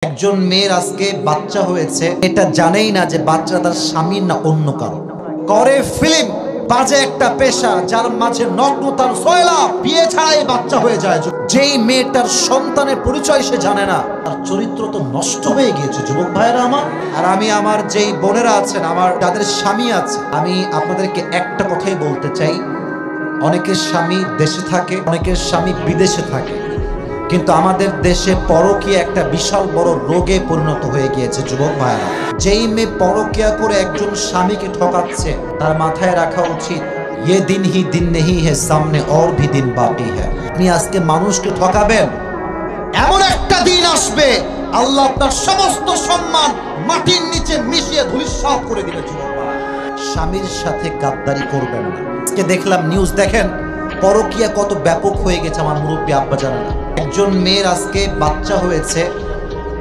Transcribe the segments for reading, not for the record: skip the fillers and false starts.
একজন মেয়ের আজকে বাচ্চা হয়েছে, এটা জানেই না যে বাচ্চা তার স্বামীর না অন্য কারো। করে ফিল্ম, বাজে একটা পেশা যার মাঝে নগ্নতার সয়লা, বিয়ে ছাড়াই বাচ্চা হয়ে যায়। যেই মেয়েটার সন্তানের পরিচয় সে জানে না, তার চরিত্র তো নষ্ট হয়ে গিয়েছে যুবক ভাইরা আমার। আর আমি আমার যেই বোনেরা আছেন, আমার যাদের স্বামী আছে, আমি আপনাদেরকে একটা কথাই বলতে চাই, অনেকের স্বামী দেশে থাকে, অনেকের স্বামী বিদেশে থাকে, কিন্তু আমাদের দেশে পরকীয়া একটা বিশাল বড় রোগে পরিণত হয়ে গিয়েছে যুবক ভাইরা। যেই মেয়ে পরকীয়া করে একজন স্বামীকে ঠকাচ্ছে, তার মাথায় রাখা উচিত ये दिन ही दिन नहीं है, सामने और भी दिन बाकी है। আপনি আজকে মানুষকে ঠকাবেন, এমন একটা দিন আসবে আল্লাহ আপনার সমস্ত সম্মান মাটির নিচে মিশিয়ে ধূলিসাৎ করে দিবে যুবক ভাই। স্বামীর সাথে গাদ্দারি করবেন না। আজকে দেখলাম নিউজ, দেখেন পরকীয়া কত ব্যাপক হয়ে গেছে। আমার মুরব্বী আব্বা জানে না, একজন মেয়ের আজকে বাচ্চা হয়েছে,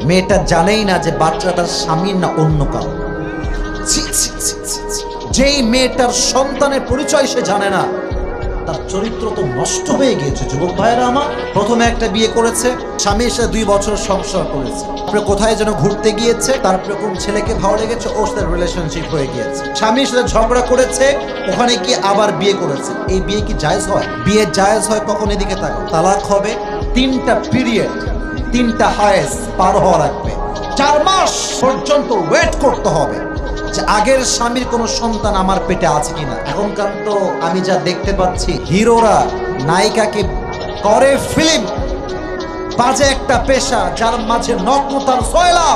মেয়েটা জানেই না যে বাচ্চা তার স্বামীর না অন্য কারো। যেই মেয়েটার সন্তানের পরিচয় সে জানে না, তার চরিত্র তো নষ্ট হয়ে গিয়েছে যুবক ভাইয়েরা আমার। প্রথমে একটা বিয়ে করেছে, স্বামীর সাথে 2 বছর সংসার করেছে, তারপরে কোথায় যেন ঘুরতে গিয়েছে, তারপরে কোন ছেলেকে ভালো লেগেছে, ওর সাথে রিলেশনশিপ হয়ে গিয়েছে, স্বামীর সাথে ঝগড়া করেছে, ওখানে গিয়ে আবার বিয়ে করেছে। এই বিয়ে কি জায়েজ হয়? বিয়ে জায়েজ হয় কখন? এদিকে তাকাও। তালাক হবে 3টা পিরিয়ড, 3টা হায়েস পার হওয়া লাগবে। 4 মাস পর্যন্ত ওয়েট করতে হবে যে আগের স্বামীর কোনো সন্তান আমার পেটে আছে কিনা। এখনকার তো আমি যা দেখতে পাচ্ছি, হিরোরা নায়িকাকে করে ফিল্ম, বাজে একটা পেশা যার মাঝে নগ্নতার সয়লা,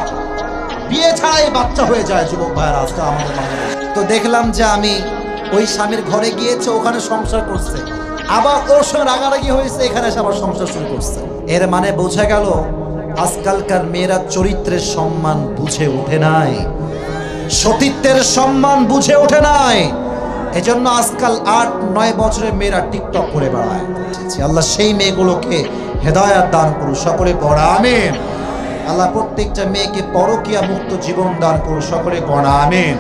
বিয়ে ছাড়াই বাচ্চা হয়ে যায় যুবক ভাইয়ের আজকে আমাদের বাংলাদেশে। তো দেখলাম যে আমি ওই স্বামীর ঘরে গিয়েছে, ওখানে সংসার করছে, আবার ওর সঙ্গে রাগারাগি হয়েছে, এখানে এসে আবার সংসার শুরু করছে। এর মানে বোঝা গেল আজকালকার মেয়েরা চরিত্রের সম্মান বুঝে ওঠে নাই, সতীত্বের সম্মান বুঝে ওঠে নাই। এজন্য আজকাল 8-9 বছরের মেয়েরা টিকটক করে বেড়ায়। আল্লাহ সেই মেয়েগুলোকে হেদায়েত দান করুন, সকলে পড়া আমিন। আল্লাহ প্রত্যেকটা মেয়েকে পরকীয়া মুক্ত জীবন দান করুন, সকলে পড়া আমিন।